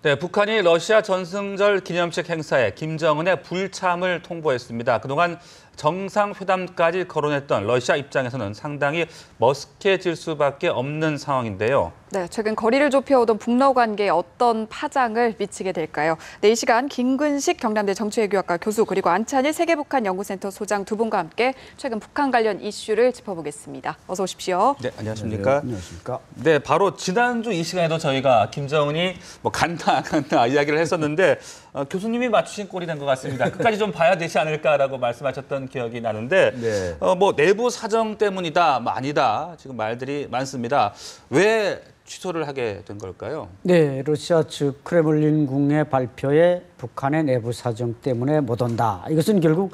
네, 북한이 러시아 전승절 기념식 행사에 김정은의 불참을 통보했습니다. 그동안 정상회담까지 거론했던 러시아 입장에서는 상당히 머쓱해질 수밖에 없는 상황인데요. 네, 최근 거리를 좁혀오던 북러 관계에 어떤 파장을 미치게 될까요? 네, 이 시간 김근식 경남대 정치외교학과 교수 그리고 안찬일 세계북한연구센터 소장 두 분과 함께 최근 북한 관련 이슈를 짚어보겠습니다. 어서 오십시오. 네, 안녕하십니까? 네, 안녕하십니까? 네, 바로 지난주 이 시간에도 저희가 김정은이 간다 안 간다 이야기를 했었는데 교수님이 맞추신 꼴이 된 것 같습니다. 끝까지 좀 봐야 되지 않을까라고 말씀하셨던 기억이 나는데 네. 내부 사정 때문이다, 아니다 지금 말들이 많습니다. 왜 취소를 하게 된 걸까요? 네, 러시아 측 크레물린궁의 발표에 북한의 내부 사정 때문에 못 온다. 이것은 결국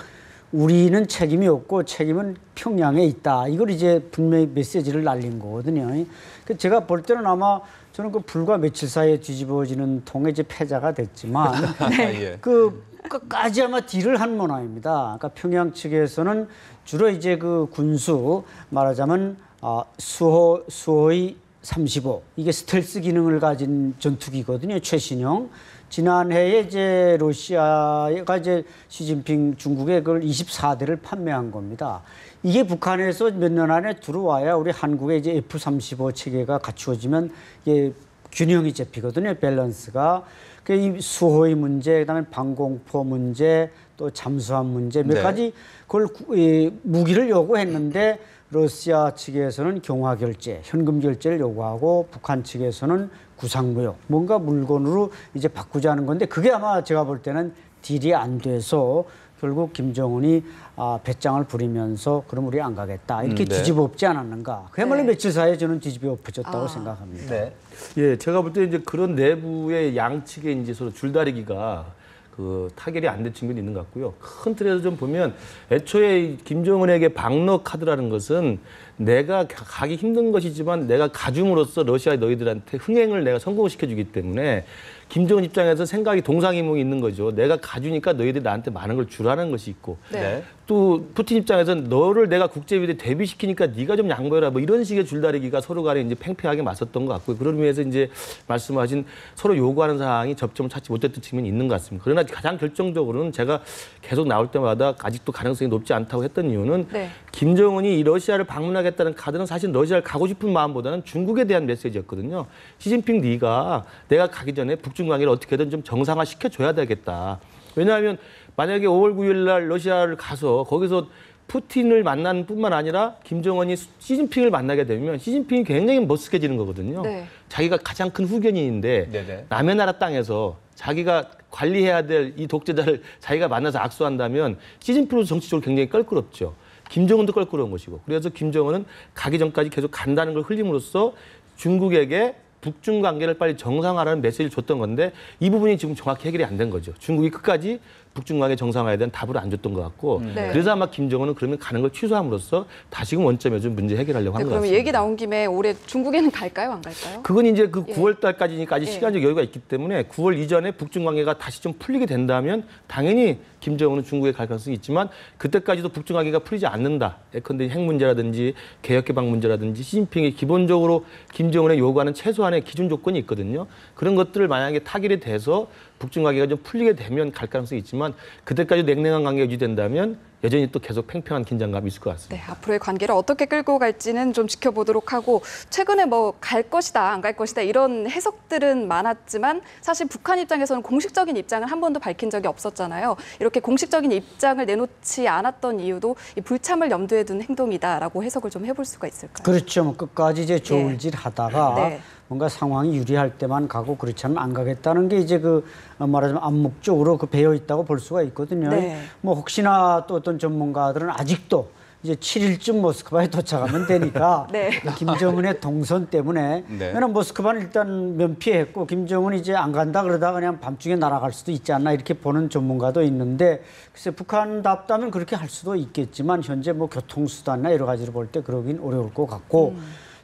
우리는 책임이 없고 책임은 평양에 있다. 이걸 이제 분명히 메시지를 날린 거거든요. 제가 볼 때는 아마 저는 불과 며칠 사이에 뒤집어지는 통에 이제 패자가 됐지만 예. 끝까지 아마 딜을 한 모양입니다. 그러니까 평양 측에서는 주로 이제 군수 말하자면 수호의 35 이게 스텔스 기능을 가진 전투기거든요. 최신형. 지난해에 이제 러시아가 이제 시진핑 중국에 그걸 24대를 판매한 겁니다. 이게 북한에서 몇 년 안에 들어와야 우리 한국의 이제 F-35 체계가 갖추어지면 이게 균형이 잡히거든요. 밸런스가. 이 수호의 문제, 그다음에 방공포 문제, 또 잠수함 문제 몇 가지 그걸 무기를 요구했는데 러시아 측에서는 경화 결제, 현금 결제를 요구하고 북한 측에서는 구상무역, 뭔가 물건으로 이제 바꾸자는 건데 그게 아마 제가 볼 때는 딜이 안 돼서 결국 김정은이 배짱을 부리면서 그럼 우리 안 가겠다 이렇게 뒤집어 엎지 않았는가. 그야말로 며칠 사이에 저는 뒤집어 엎어졌다고 생각합니다. 네. 예, 제가 볼 때 이제 그런 내부의 양측의 이제 서로 줄다리기가 타결이 안 된 측면이 있는 것 같고요. 큰 틀에서 좀 보면 애초에 김정은에게 방러 카드라는 것은 내가 가기 힘든 것이지만 내가 가줌으로써 러시아 너희들한테 흥행을 내가 성공시켜주기 때문에 김정은 입장에서 생각이 동상이몽이 있는 거죠. 내가 가주니까 너희들이 나한테 많은 걸 주라는 것이 있고 네. 또 푸틴 입장에서는 너를 내가 국제비대 대비시키니까 네가 좀 양보해라 뭐 이런 식의 줄다리기가 서로 간에 이제 팽팽하게 맞섰던 것 같고요. 그런 의미에서 이제 말씀하신 서로 요구하는 사항이 접점을 찾지 못했던 측면이 있는 것 같습니다. 그러나 가장 결정적으로는 제가 계속 나올 때마다 아직도 가능성이 높지 않다고 했던 이유는 김정은이 이 러시아를 방문하겠다는 카드는 사실 러시아를 가고 싶은 마음보다는 중국에 대한 메시지였거든요. 시진핑 네가 내가 가기 전에 북중 관계를 어떻게든 좀 정상화 시켜줘야 되겠다. 왜냐하면 만약에 5월 9일 날 러시아를 가서 거기서 푸틴을 만나는 뿐만 아니라 김정은이 시진핑을 만나게 되면 시진핑이 굉장히 머쓱해지는 거거든요. 자기가 가장 큰 후견인인데 남의 나라 땅에서 자기가 관리해야 될 이 독재자를 자기가 만나서 악수한다면 시진핑으로 정치적으로 굉장히 껄끄럽죠. 김정은도 껄끄러운 것이고. 그래서 김정은은 가기 전까지 계속 간다는 걸 흘림으로써 중국에게 북중 관계를 빨리 정상화라는 메시지를 줬던 건데 이 부분이 지금 정확히 해결이 안 된 거죠. 중국이 끝까지 북중 관계 정상화에 대한 답을 안 줬던 것 같고 그래서 아마 김정은은 그러면 가는 걸 취소함으로써 다시금 원점에서 좀 문제 해결하려고 한 것 같습니다. 그럼 얘기 나온 김에 올해 중국에는 갈까요? 안 갈까요? 그건 이제 9월 달까지니까 아직 시간적 여유가 있기 때문에 9월 이전에 북중 관계가 다시 좀 풀리게 된다면 당연히 김정은은 중국에 갈 가능성이 있지만 그때까지도 북중 관계가 풀리지 않는다. 예컨대 핵 문제라든지 개혁개방 문제라든지 시진핑이 기본적으로 김정은에 요구하는 최소한의 기준 조건이 있거든요. 그런 것들을 만약에 타결이 돼서 북중 관계가 좀 풀리게 되면 갈 가능성이 있지만 그때까지 냉랭한 관계가 유지된다면 여전히 또 계속 팽팽한 긴장감이 있을 것 같습니다. 네, 앞으로의 관계를 어떻게 끌고 갈지는 좀 지켜보도록 하고 최근에 갈 것이다, 안 갈 것이다 이런 해석들은 많았지만 사실 북한 입장에서는 공식적인 입장을 한 번도 밝힌 적이 없었잖아요. 이렇게 공식적인 입장을 내놓지 않았던 이유도 이 불참을 염두에 둔 행동이다라고 해석을 좀 해볼 수가 있을까요? 그렇죠. 끝까지 이제 저울질 하다가 뭔가 상황이 유리할 때만 가고 그렇지 않으면 안 가겠다는 게 이제 말하자면 암묵적으로 배어 있다고 볼 수가 있거든요. 뭐 혹시나 또 어떤 전문가들은 아직도 이제 7일쯤 모스크바에 도착하면 되니까 김정은의 동선 때문에 왜냐면 모스크바는 일단 면피했고 김정은이 이제 안 간다 그러다가 그냥 밤중에 날아갈 수도 있지 않나 이렇게 보는 전문가도 있는데 글쎄 북한답다면 그렇게 할 수도 있겠지만 현재 뭐 교통수단이나 여러 가지로 볼 때 그러긴 어려울 것 같고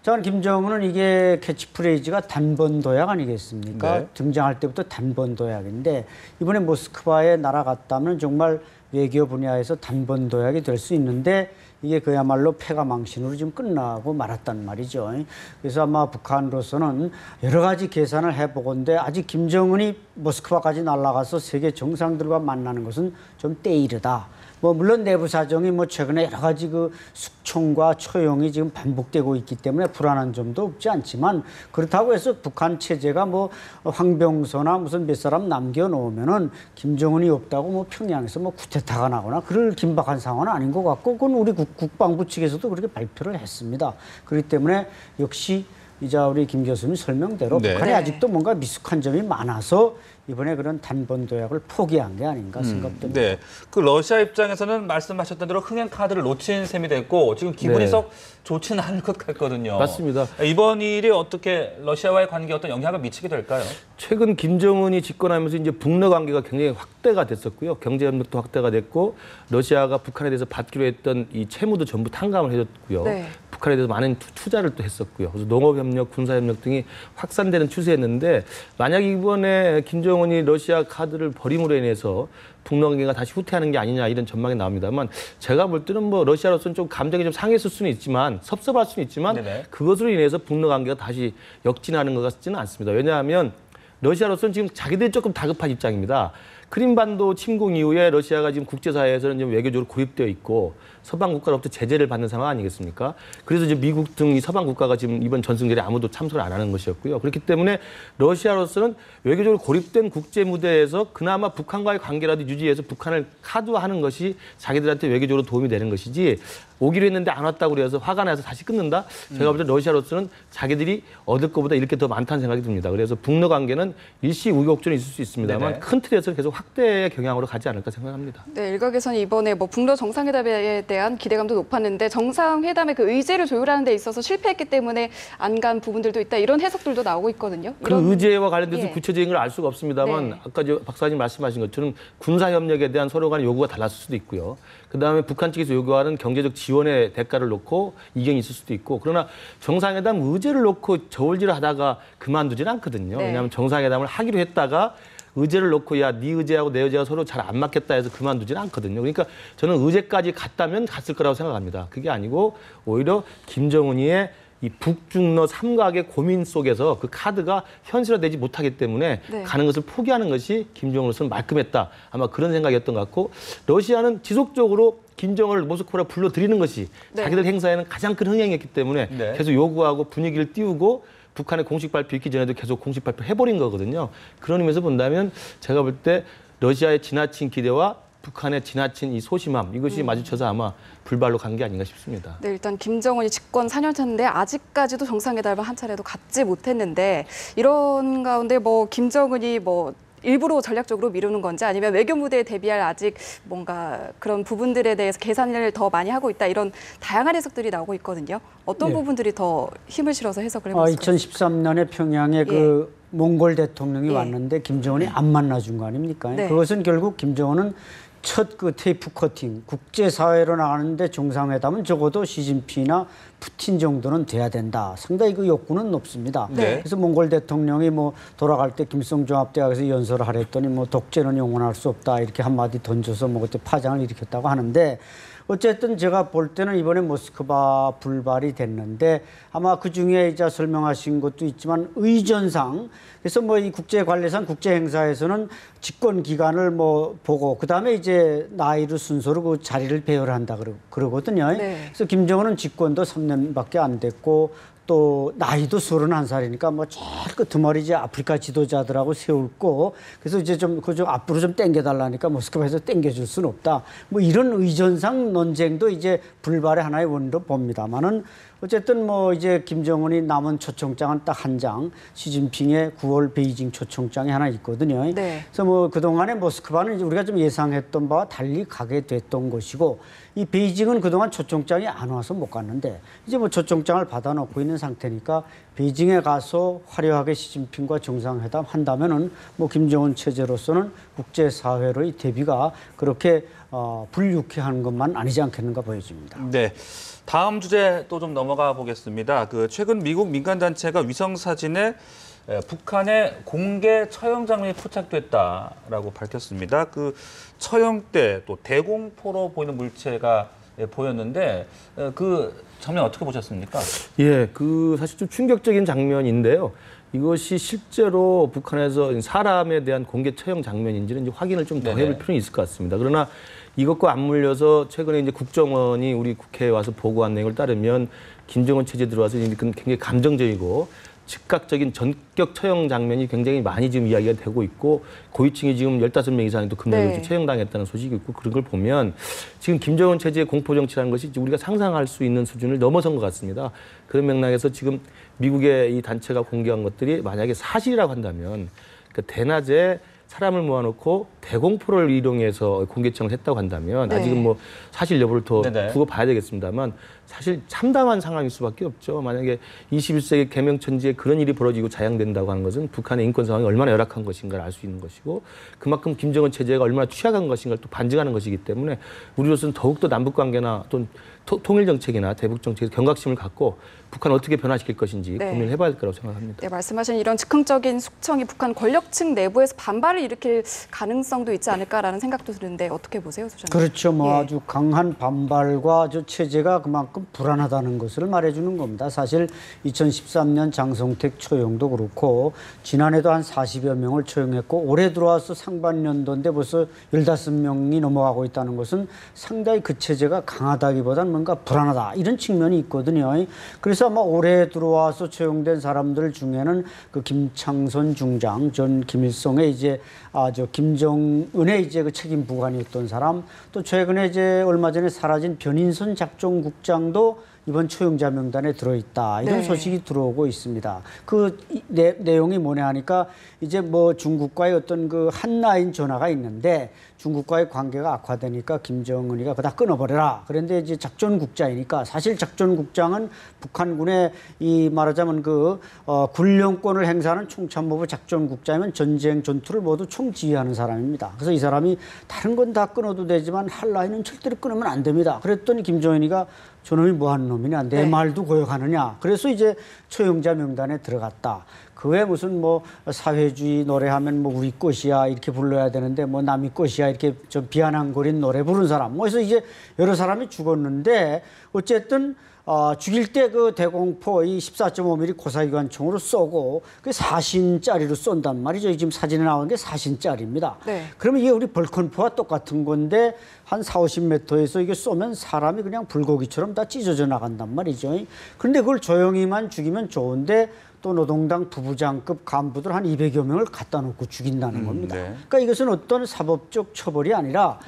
저는 김정은은 이게 캐치프레이즈가 단번도약 아니겠습니까? 등장할 때부터 단번도약인데 이번에 모스크바에 날아갔다면 정말 외교 분야에서 단번도약이 될 수 있는데 이게 그야말로 패가 망신으로 지금 끝나고 말았단 말이죠. 그래서 아마 북한으로서는 여러 가지 계산을 해보건데 아직 김정은이 모스크바까지 날아가서 세계 정상들과 만나는 것은 좀 때이르다. 뭐 물론 내부 사정이 뭐 최근에 여러 가지 그 숙청과 처용이 지금 반복되고 있기 때문에 불안한 점도 없지 않지만 그렇다고 해서 북한 체제가 뭐 황병서나 무슨 몇 사람 남겨놓으면은 김정은이 없다고 뭐 평양에서 뭐 쿠데타가 나거나 그럴 긴박한 상황은 아닌 것 같고 그건 우리 국방부 측에서도 그렇게 발표를 했습니다. 그렇기 때문에 역시 이제 우리 김 교수님 설명대로 네. 북한이 아직도 뭔가 미숙한 점이 많아서 이번에 그런 단번 도약을 포기한 게 아닌가 생각됩니다. 네, 그 러시아 입장에서는 말씀하셨던 대로 흥행 카드를 놓친 셈이 됐고 지금 기분이 네. 썩 좋지는 않을 것 같거든요. 맞습니다. 이번 일이 어떻게 러시아와의 관계에 어떤 영향을 미치게 될까요? 최근 김정은이 집권하면서 이제 북러 관계가 굉장히 확대가 됐었고요. 경제 협력도 확대가 됐고 러시아가 북한에 대해서 받기로 했던 이 채무도 전부 탕감을 해줬고요. 네. 북한에 대해서 많은 투자를 또 했었고요. 그래서 농업협력, 군사협력 등이 확산되는 추세였는데 만약 이번에 김정은이 러시아 카드를 버림으로 인해서 북러 관계가 다시 후퇴하는 게 아니냐 이런 전망이 나옵니다만 제가 볼 때는 뭐 러시아로서는 좀 감정이 좀 상했을 수는 있지만 섭섭할 수는 있지만 네네. 그것으로 인해서 북러 관계가 다시 역진하는 것 같지는 않습니다. 왜냐하면 러시아로서는 지금 자기들이 조금 다급한 입장입니다. 크림반도 침공 이후에 러시아가 지금 국제사회에서는 좀 외교적으로 고립되어 있고 서방 국가로부터 제재를 받는 상황 아니겠습니까? 그래서 이제 미국 등 이 서방 국가가 지금 이번 전승절에 아무도 참석을 안 하는 것이었고요. 그렇기 때문에 러시아로서는 외교적으로 고립된 국제 무대에서 그나마 북한과의 관계라도 유지해서 북한을 카드화하는 것이 자기들한테 외교적으로 도움이 되는 것이지 오기로 했는데 안 왔다고 그래서 화가 나서 다시 끊는다? 제가 볼 때 러시아로서는 자기들이 얻을 것보다 이렇게 더 많다는 생각이 듭니다. 그래서 북러 관계는 일시 우격전이 있을 수 있습니다만 네네. 큰 틀에서는 계속 확대의 경향으로 가지 않을까 생각합니다. 네, 일각에서는 이번에 뭐 북러 정상회담에 대한 기대감도 높았는데 정상회담의 그 의제를 조율하는 데 있어서 실패했기 때문에 안 간 부분들도 있다 이런 해석들도 나오고 있거든요. 그 의제와 관련돼서 예. 구체적인 걸 알 수가 없습니다만 네. 아까 박사님 말씀하신 것처럼 군사협력에 대한 서로 간의 요구가 달랐을 수도 있고요. 그다음에 북한 측에서 요구하는 경제적 지원의 대가를 놓고 이견이 있을 수도 있고 그러나 정상회담 의제를 놓고 저울질을 하다가 그만두지는 않거든요. 네. 왜냐하면 정상회담을 하기로 했다가 의제를 놓고 야, 네 의제하고 내 의제가 서로 잘 안 맞겠다 해서 그만두지는 않거든요. 그러니까 저는 의제까지 갔다면 갔을 거라고 생각합니다. 그게 아니고 오히려 김정은이의 이 북중러 삼각의 고민 속에서 그 카드가 현실화되지 못하기 때문에 네. 가는 것을 포기하는 것이 김정은으로서는 말끔했다. 아마 그런 생각이었던 것 같고 러시아는 지속적으로 김정은을 모스크바로 불러들이는 것이 네. 자기들 행사에는 가장 큰 흥행이었기 때문에 네. 계속 요구하고 분위기를 띄우고 북한의 공식 발표 있기 전에도 계속 공식 발표 해버린 거거든요. 그런 의미에서 본다면 제가 볼 때 러시아의 지나친 기대와 북한의 지나친 이 소심함 이것이 마주쳐서 아마 불발로 간 게 아닌가 싶습니다. 네, 일단 김정은이 집권 4년 차인데 아직까지도 정상회담을 한 차례도 갖지 못했는데 이런 가운데 뭐 김정은이 뭐 일부러 전략적으로 미루는 건지 아니면 외교 무대에 대비할 아직 뭔가 그런 부분들에 대해서 계산을 더 많이 하고 있다 이런 다양한 해석들이 나오고 있거든요. 어떤 네. 부분들이 더 힘을 실어서 해석을 해봤을까요? 2013년에 평양에 그 몽골 대통령이 예. 왔는데 김정은이 안 만나준 거 아닙니까? 네. 그것은 결국 김정은은 첫 그 테이프 커팅, 국제사회로 나가는데 정상회담은 적어도 시진핑이나 푸틴 정도는 돼야 된다. 상당히 그 욕구는 높습니다. 네. 그래서 몽골 대통령이 뭐 돌아갈 때 김성종합대학에서 연설을 하랬더니 뭐 독재는 영원할 수 없다 이렇게 한마디 던져서 뭐 그때 파장을 일으켰다고 하는데 어쨌든 제가 볼 때는 이번에 모스크바 불발이 됐는데 아마 그 중에 이제 설명하신 것도 있지만 의전상 그래서 뭐 이 국제관례상 국제행사에서는 집권 기간을 뭐 보고 그 다음에 이제 나이로 순서로 그 자리를 배열한다 그러거든요. 네. 그래서 김정은은 집권도 3년밖에 안 됐고 또 나이도 31살이니까 뭐 제일 끝머리 이제 아프리카 지도자들하고 세울 거 그래서 이제 좀 그저 앞으로 좀 땡겨달라니까 모스크바에서 땡겨줄 수는 없다. 뭐 이런 의전상 논쟁도 이제 불발의 하나의 원인으로 봅니다만은 어쨌든 뭐 이제 김정은이 남은 초청장은 딱 한 장, 시진핑의 9월 베이징 초청장이 하나 있거든요. 네. 그래서 뭐 그동안에 모스크바는 이제 우리가 좀 예상했던 바와 달리 가게 됐던 것이고 이 베이징은 그동안 초청장이 안 와서 못 갔는데 이제 뭐 초청장을 받아놓고 있는 상태니까 베이징에 가서 화려하게 시진핑과 정상회담 한다면은 뭐 김정은 체제로서는 국제사회로의 대비가 그렇게 불유쾌한 것만 아니지 않겠는가 보여집니다. 네. 다음 주제 또 좀 넘어가 보겠습니다. 그 최근 미국 민간 단체가 위성 사진에 북한의 공개 처형 장면이 포착됐다라고 밝혔습니다. 그 처형 때 또 대공포로 보이는 물체가 보였는데 그 장면 어떻게 보셨습니까? 예, 그 사실 좀 충격적인 장면인데요. 이것이 실제로 북한에서 사람에 대한 공개 처형 장면인지는 이제 확인을 좀 더 해볼 필요는 있을 것 같습니다. 그러나 이것과 맞물려서 최근에 이제 국정원이 우리 국회에 와서 보고한 내용을 따르면 김정은 체제 들어와서 굉장히 감정적이고 즉각적인 전격 처형 장면이 굉장히 많이 지금 이야기가 되고 있고 고위층이 지금 15명 이상이 또 금요일에 처형당했다는 소식이 있고 그런 걸 보면 지금 김정은 체제의 공포정치라는 것이 우리가 상상할 수 있는 수준을 넘어선 것 같습니다. 그런 맥락에서 지금 미국의 이 단체가 공개한 것들이 만약에 사실이라고 한다면 그러니까 대낮에 사람을 모아놓고 대공포를 이용해서 공개청을 했다고 한다면 아직은 뭐 사실 여부를 더 두고 봐야 되겠습니다만 사실 참담한 상황일 수밖에 없죠. 만약에 21세기 개명천지에 그런 일이 벌어지고 자양된다고 하는 것은 북한의 인권 상황이 얼마나 열악한 것인가를 알 수 있는 것이고 그만큼 김정은 체제가 얼마나 취약한 것인가를 또 반증하는 것이기 때문에 우리로서는 더욱더 남북관계나 또는 통일정책이나 대북정책에서 경각심을 갖고 북한을 어떻게 변화시킬 것인지 고민을 해봐야 될 거라고 생각합니다. 네, 말씀하신 이런 즉흥적인 숙청이 북한 권력층 내부에서 반발을 일으킬 가능성도 있지 않을까라는 생각도 드는데 어떻게 보세요, 소장님? 그렇죠. 뭐 아주 강한 반발과 저 체제가 그만큼 불안하다는 것을 말해주는 겁니다. 사실 2013년 장성택 처형도 그렇고 지난해도 한 40여 명을 처형했고 올해 들어와서 상반년도인데 벌써 15명이 넘어가고 있다는 것은 상당히 그 체제가 강하다기보다는 뭔가 불안하다 이런 측면이 있거든요. 그래서 아마 올해 들어와서 처형된 사람들 중에는 그 김창선 중장, 전 김일성의 이제 저 김정은의 이제 그 책임 부관이었던 사람, 또 최근에 이제 얼마 전에 사라진 변인선 작전국장도 이번 처형자 명단에 들어있다 이런 소식이 들어오고 있습니다. 그 내용이 뭐냐 하니까 이제 뭐 중국과의 어떤 그 한라인 전화가 있는데 중국과의 관계가 악화되니까 김정은이가 그다 끊어버려라. 그런데 이제 작전국장이니까 사실 작전국장은 북한군의 이 말하자면 그 군령권을 행사하는 총참모부 작전국장이면 전쟁 전투를 모두 총지휘하는 사람입니다. 그래서 이 사람이 다른 건 다 끊어도 되지만 한라인은 절대로 끊으면 안 됩니다. 그랬더니 김정은이가 저놈이 뭐하는 놈이냐, 내 말도 고역하느냐. 그래서 이제 처형자 명단에 들어갔다. 그 외에 무슨 뭐 사회주의 노래하면 뭐 우리 것이야 이렇게 불러야 되는데 뭐 남이 것이야 이렇게 좀 비아냥거린 노래 부른 사람. 뭐 해서 이제 여러 사람이 죽었는데 어쨌든 죽일 때 그 대공포 이 14.5mm 고사기관총으로 쏘고 그 사신짜리로 쏜단 말이죠. 지금 사진에 나온 게 사신짜리입니다. 그러면 이게 우리 벌컨포와 똑같은 건데 한 40~50m에서 이게 쏘면 사람이 그냥 불고기처럼 다 찢어져 나간단 말이죠. 그런데 그걸 조용히만 죽이면 좋은데 또 노동당 부부장급 간부들 한 200여 명을 갖다 놓고 죽인다는 겁니다. 그러니까 이것은 어떤 사법적 처벌이 아니라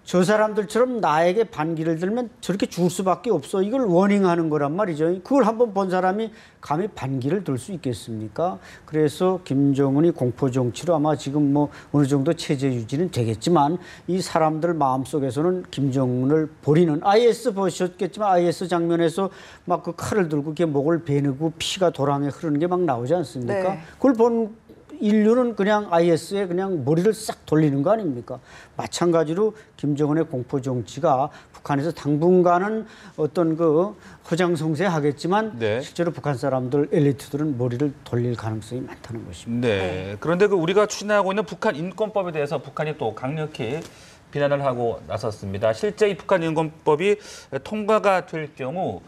저 사람들처럼 나에게 반기를 들면 저렇게 죽을 수밖에 없어. 이걸 워닝하는 거란 말이죠. 그걸 한번 본 사람이 감히 반기를 들 수 있겠습니까? 그래서 김정은이 공포정치로 아마 지금 뭐 어느 정도 체제 유지는 되겠지만 이 사람들 마음속에서는 김정은을 버리는 IS 보셨겠지만 IS 장면에서 막 그 칼을 들고 이렇게 목을 베누고 피가 도랑에 흐르는 게 막 나오지 않습니까? 그걸 본 인류는 그냥 IS에 그냥 머리를 싹 돌리는 거 아닙니까? 마찬가지로 김정은의 공포 정치가 북한에서 당분간은 어떤 그 허장성세 하겠지만 실제로 북한 사람들 엘리트들은 머리를 돌릴 가능성이 많다는 것입니다. 그런데 그 우리가 추진하고 있는 북한 인권법에 대해서 북한이 또 강력히 비난을 하고 나섰습니다. 실제 이 북한 인권법이 통과가 될 경우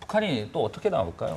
북한이 또 어떻게 나올까요?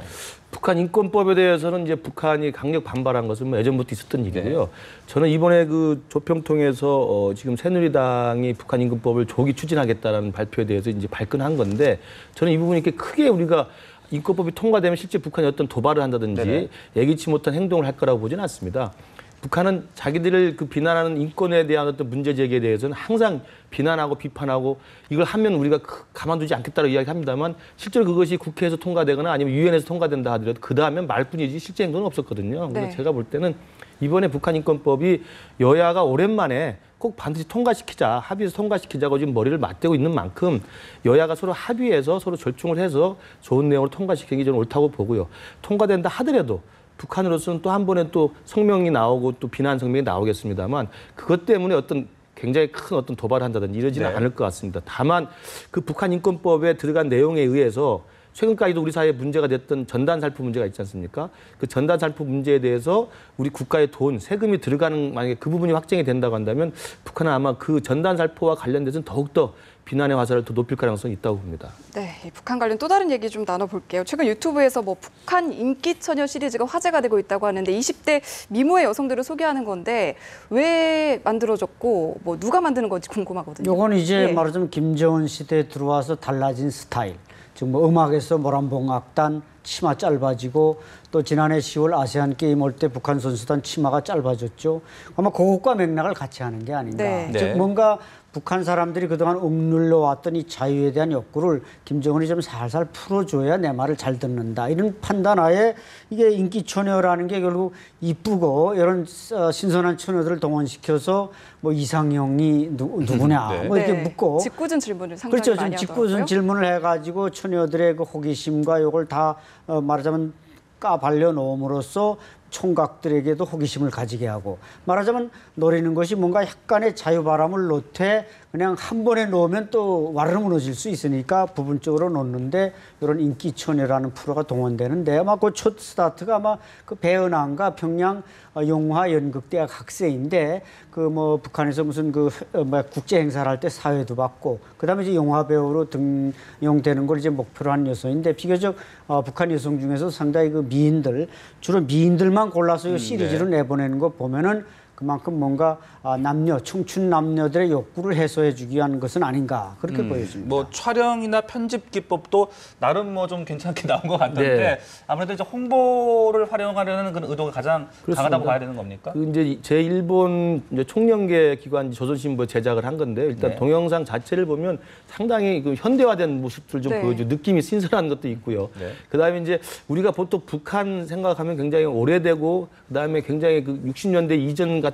북한 인권법에 대해서는 이제 북한이 강력 반발한 것은 뭐 예전부터 있었던 일이고요. 저는 이번에 그 조평통에서 지금 새누리당이 북한 인권법을 조기 추진하겠다라는 발표에 대해서 이제 발끈한 건데 저는 이 부분이 이렇게 크게 우리가 인권법이 통과되면 실제 북한이 어떤 도발을 한다든지 예기치 못한 행동을 할 거라고 보지는 않습니다. 북한은 자기들을 그 비난하는 인권에 대한 어떤 문제 제기에 대해서는 항상 비난하고 비판하고 이걸 하면 우리가 가만두지 않겠다고 이야기합니다만 실제로 그것이 국회에서 통과되거나 아니면 유엔에서 통과된다 하더라도 그 다음엔 말뿐이지 실제 행동은 없었거든요. 그래서 제가 볼 때는 이번에 북한 인권법이 여야가 오랜만에 꼭 반드시 통과시키자, 합의해서 통과시키자고 지금 머리를 맞대고 있는 만큼 여야가 서로 합의해서 서로 절충을 해서 좋은 내용으로 통과시키는 게 저는 옳다고 보고요. 통과된다 하더라도 북한으로서는 또 한 번에 또 성명이 나오고 또 비난 성명이 나오겠습니다만 그것 때문에 어떤 굉장히 큰 어떤 도발을 한다든지 이러지는 않을 것 같습니다. 다만 그 북한 인권법에 들어간 내용에 의해서 최근까지도 우리 사회에 문제가 됐던 전단살포 문제가 있지 않습니까? 그 전단살포 문제에 대해서 우리 국가의 돈, 세금이 들어가는 만약에 그 부분이 확정이 된다고 한다면 북한은 아마 그 전단살포와 관련돼서는 더욱더 비난의 화살을 더 높일 가능성이 있다고 봅니다. 네, 이 북한 관련 또 다른 얘기 좀 나눠볼게요. 최근 유튜브에서 뭐 북한 인기 처녀 시리즈가 화제가 되고 있다고 하는데 20대 미모의 여성들을 소개하는 건데 왜 만들어졌고 뭐 누가 만드는 건지 궁금하거든요. 요건 이제 예. 말하자면 김정은 시대에 들어와서 달라진 스타일. 지금 뭐 음악에서 모란봉악단 치마 짧아지고 또 지난해 10월 아세안 게임 올 때 북한 선수단 치마가 짧아졌죠. 아마 그것과 맥락을 같이 하는 게 아닌가. 네. 즉 네. 뭔가 북한 사람들이 그동안 억눌러 왔던 이 자유에 대한 욕구를 김정은이 좀 살살 풀어줘야 내 말을 잘 듣는다. 이런 판단하에 이게 인기 처녀라는 게 결국 이쁘고 이런 신선한 처녀들을 동원시켜서 뭐 이상형이 누구냐 네. 뭐 이렇게 네, 묻고 짓궂은 질문을 상당히 그렇죠. 많이 지금 하더라고요. 짓궂은 질문을 해가지고 처녀들의 그 호기심과 이걸 다 말하자면 까발려 놓음으로써 총각들에게도 호기심을 가지게 하고 말하자면 노리는 것이 뭔가 약간의 자유바람을 놓되 그냥 한 번에 놓으면 또 와르르 무너질 수 있으니까 부분적으로 놓는데 이런 인기 처녀라는 프로가 동원되는데 아마 그 첫 스타트가 아마 그 배은항과 평양 용화 연극대학 학생인데 그 뭐 북한에서 무슨 그 뭐 국제 행사를 할 때 사회도 받고 그다음에 이제 영화 배우로 등용되는 걸 이제 목표로 한 여성인데 비교적 북한 여성 중에서 상당히 그 미인들 주로 미인들만 골라서 이 시리즈를 내보내는 거 보면은 그만큼 뭔가 남녀, 청춘 남녀들의 욕구를 해소해주기 위한 것은 아닌가 그렇게 보여집니다. 뭐 촬영이나 편집 기법도 나름 뭐 좀 괜찮게 나온 것 같던데 네. 아무래도 이제 홍보를 활용하려는 그런 의도가 가장 그렇습니다. 강하다고 봐야 되는 겁니까? 그 이제 제 일본 이제 총연계 기관 조선신부 제작을 한 건데 일단 네. 동영상 자체를 보면 상당히 그 현대화된 모습들 좀 네. 보여줘 느낌이 신선한 것도 있고요. 네. 그다음에 이제 우리가 보통 북한 생각하면 굉장히 오래되고 그다음에 굉장히 그 60년대 이전 같은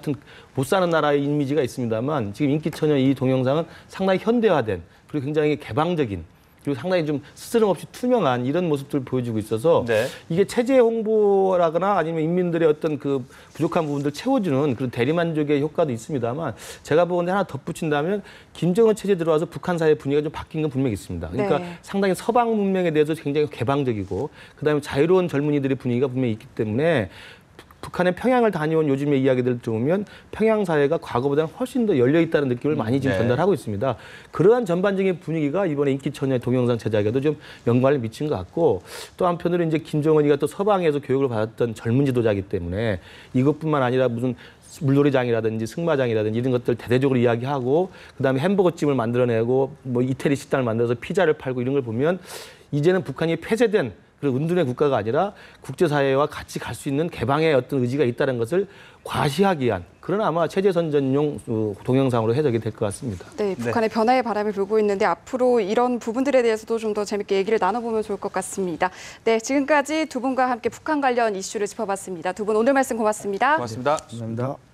못 사는 나라의 이미지가 있습니다만 지금 인기처녀 이 동영상은 상당히 현대화된 그리고 굉장히 개방적인 그리고 상당히 좀 스스럼 없이 투명한 이런 모습들을 보여주고 있어서 네. 이게 체제 홍보라거나 아니면 인민들의 어떤 그 부족한 부분들 채워주는 그런 대리만족의 효과도 있습니다만 제가 보건대 하나 덧붙인다면 김정은 체제 들어와서 북한 사회 분위기가 좀 바뀐 건 분명히 있습니다. 그러니까 네. 상당히 서방 문명에 대해서 굉장히 개방적이고 그다음에 자유로운 젊은이들의 분위기가 분명히 있기 때문에 북한의 평양을 다녀온 요즘의 이야기들을 들으면 평양 사회가 과거보다는 훨씬 더 열려 있다는 느낌을 많이 지금 네. 전달하고 있습니다. 그러한 전반적인 분위기가 이번에 인기처녀의 동영상 제작에도 좀 영향을 미친 것 같고 또 한편으로 이제 김정은이가 또 서방에서 교육을 받았던 젊은 지도자이기 때문에 이것뿐만 아니라 무슨 물놀이장이라든지 승마장이라든지 이런 것들 대대적으로 이야기하고 그다음에 햄버거집을 만들어내고 뭐 이태리 식당을 만들어서 피자를 팔고 이런 걸 보면 이제는 북한이 폐쇄된 그런 은둔의 국가가 아니라 국제사회와 같이 갈 수 있는 개방의 어떤 의지가 있다는 것을 과시하기 위한 그런 아마 체제선전용 동영상으로 해석이 될 것 같습니다. 네, 북한의 변화의 바람이 불고 있는데 앞으로 이런 부분들에 대해서도 좀 더 재밌게 얘기를 나눠보면 좋을 것 같습니다. 네, 지금까지 두 분과 함께 북한 관련 이슈를 짚어봤습니다. 두 분 오늘 말씀 고맙습니다. 고맙습니다. 감사합니다.